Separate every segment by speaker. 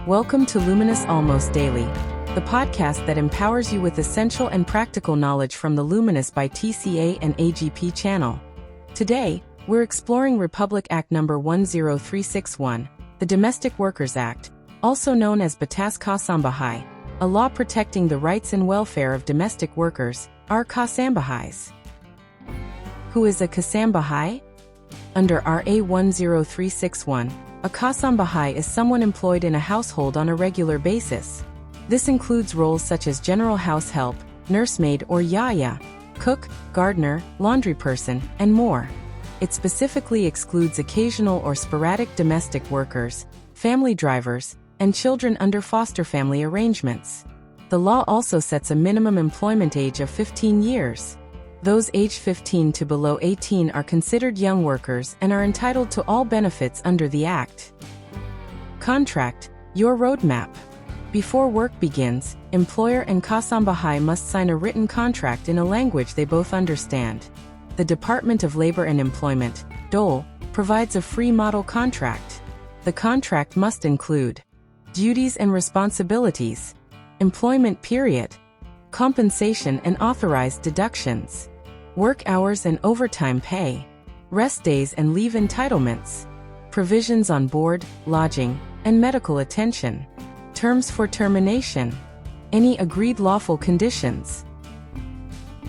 Speaker 1: Welcome to Luminous Almost Daily, the podcast that empowers you with essential and practical knowledge from the Luminous by TCA and AGP channel. Today, we're exploring Republic Act No. 10361, the Domestic Workers Act, also known as Batas Kasambahay, a law protecting the rights and welfare of domestic workers, our Kasambahais. Who is a Kasambahay? Under RA 10361, a Kasambahay is someone employed in a household on a regular basis. This includes roles such as general house help, nursemaid or yaya, cook, gardener, laundry person, and more. It specifically excludes occasional or sporadic domestic workers, family drivers, and children under foster family arrangements. The law also sets a minimum employment age of 15 years. Those aged 15 to below 18 are considered young workers and are entitled to all benefits under the Act. Contract, your roadmap. Before work begins, employer and Kasambahay must sign a written contract in a language they both understand. The Department of Labor and Employment, DOL, provides a free model contract. The contract must include duties and responsibilities, employment period, compensation and authorized deductions, work hours and overtime pay, rest days and leave entitlements, provisions on board, lodging, and medical attention, terms for termination, any agreed lawful conditions,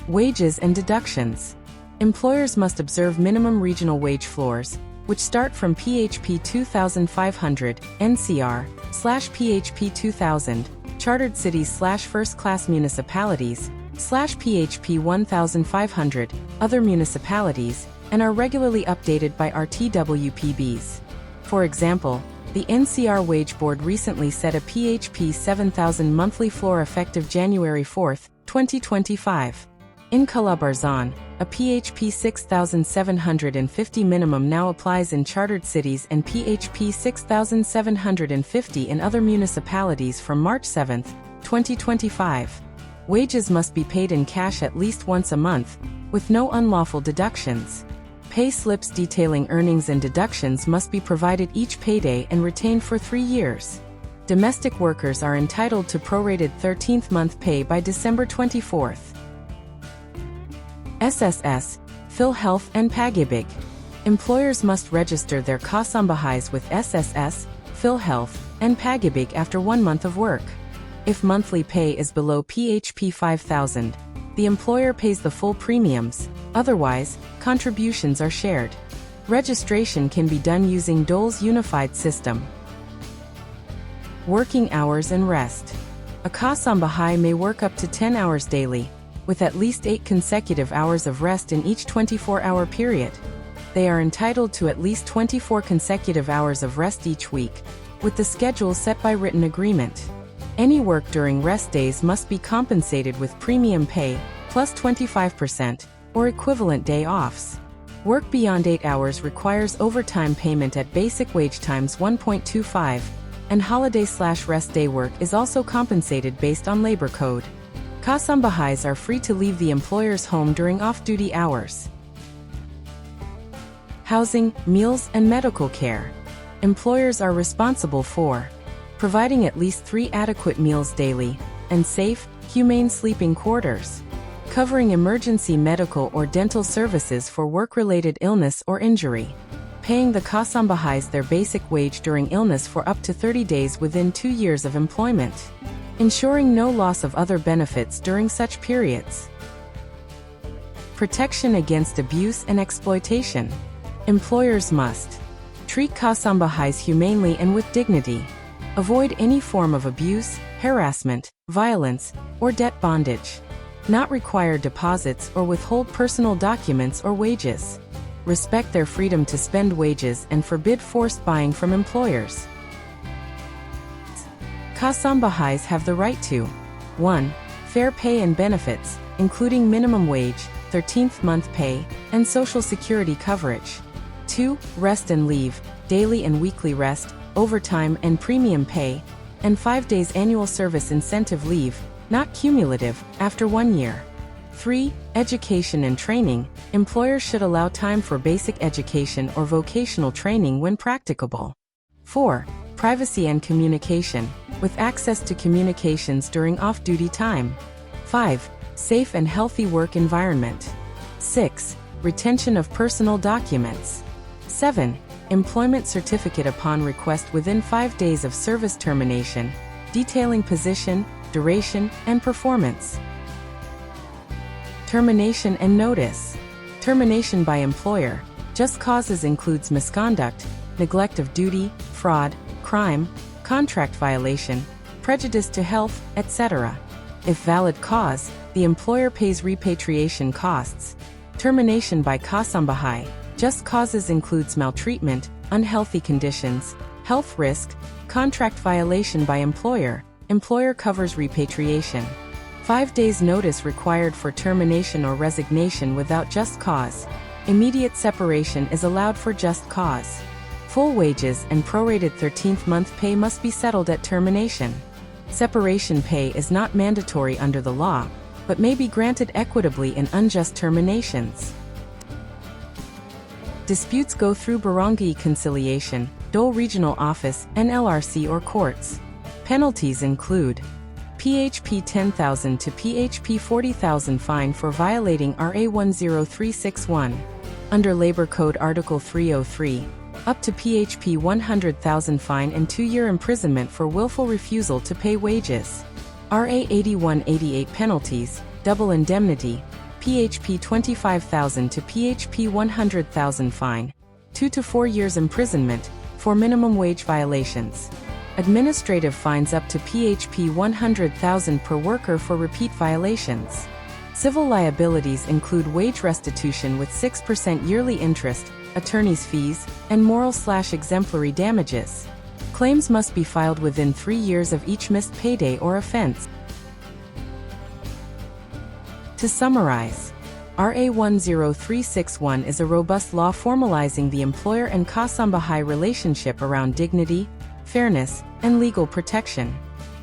Speaker 1: wages and deductions. Employers must observe minimum regional wage floors, which start from PHP 2500, NCR/PHP 2000, chartered cities/first-class municipalities, /PHP 1500, other municipalities, and are regularly updated by RTWPBs. For example, the NCR Wage Board recently set a PHP 7000 monthly floor effective January 4, 2025. In Calabarzon, a PHP 6750 minimum now applies in chartered cities and PHP 6750 in other municipalities from March 7, 2025. Wages must be paid in cash at least once a month, with no unlawful deductions. Pay slips detailing earnings and deductions must be provided each payday and retained for 3 years. Domestic workers are entitled to prorated 13th month pay by December 24th. SSS, PhilHealth and Pag-ibig. Employers must register their Kasambahais with SSS, PhilHealth, and Pag-ibig after 1 month of work. If monthly pay is below PHP 5000, the employer pays the full premiums, otherwise, contributions are shared. Registration can be done using DOL's unified system. Working hours and rest. A Kasambahay may work up to 10 hours daily, with at least 8 consecutive hours of rest in each 24-hour period. They are entitled to at least 24 consecutive hours of rest each week, with the schedule set by written agreement. Any work during rest days must be compensated with premium pay, plus 25%, or equivalent day offs. Work beyond 8 hours requires overtime payment at basic wage times 1.25, and holiday/rest day work is also compensated based on labor code. Kasambahais are free to leave the employer's home during off-duty hours. Housing, meals, and medical care. Employers are responsible for providing at least 3 adequate meals daily, and safe, humane sleeping quarters, covering emergency medical or dental services for work-related illness or injury, paying the Kasambahais their basic wage during illness for up to 30 days within 2 years of employment, ensuring no loss of other benefits during such periods. Protection against abuse and exploitation. Employers must treat Kasambahais humanely and with dignity, avoid any form of abuse, harassment, violence, or debt bondage, not require deposits or withhold personal documents or wages, respect their freedom to spend wages and forbid forced buying from employers. Kasambahais have the right to 1. Fair pay and benefits, including minimum wage, 13th month pay, and Social Security coverage. 2. Rest and leave, daily and weekly rest, overtime and premium pay, and 5 days annual service incentive leave, not cumulative, after 1 year. 3. Education and training, employers should allow time for basic education or vocational training when practicable. 4. Privacy and communication, with access to communications during off-duty time. 5. Safe and healthy work environment. 6. Retention of personal documents. 7. Employment certificate upon request within 5 days of service termination, detailing position, duration, and performance. Termination and notice. Termination by employer. Just causes includes misconduct, neglect of duty, fraud, crime, contract violation, prejudice to health, etc. If valid cause, the employer pays repatriation costs. Termination by Kasambahay. Just causes includes maltreatment, unhealthy conditions, health risk, contract violation by employer. Employer covers repatriation. 5 days notice required for termination or resignation without just cause. Immediate separation is allowed for just cause. Full wages and prorated 13th month pay must be settled at termination. Separation pay is not mandatory under the law, but may be granted equitably in unjust terminations. Disputes go through barangay conciliation, Dole Regional Office, NLRC or courts. Penalties include PHP 10,000 to PHP 40,000 fine for violating RA 10361. Under Labor Code Article 303, up to PHP 100,000 fine and 2-year imprisonment for willful refusal to pay wages. RA 8188 penalties, double indemnity, PHP 25,000 to PHP 100,000 fine, 2 to 4 years imprisonment, for minimum wage violations. Administrative fines up to PHP 100,000 per worker for repeat violations. Civil liabilities include wage restitution with 6% yearly interest, attorney's fees, and moral/exemplary damages. Claims must be filed within 3 years of each missed payday or offense. To summarize, RA 10361 is a robust law formalizing the employer and Kasambahay relationship around dignity, fairness, and legal protection.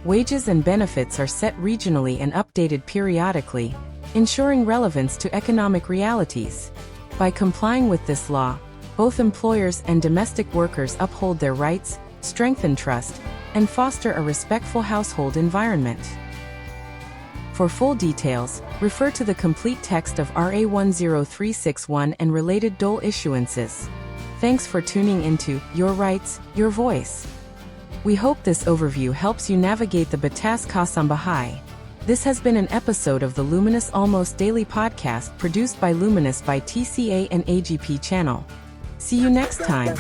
Speaker 1: Wages and benefits are set regionally and updated periodically, ensuring relevance to economic realities. By complying with this law, both employers and domestic workers uphold their rights, strengthen trust, and foster a respectful household environment. For full details, refer to the complete text of RA 10361 and related Dole issuances. Thanks for tuning into Your Rights, Your Voice. We hope this overview helps you navigate the Batas Kasambahay. This has been an episode of the Luminous Almost Daily podcast produced by Luminous by TCA and AGP channel. See you next time.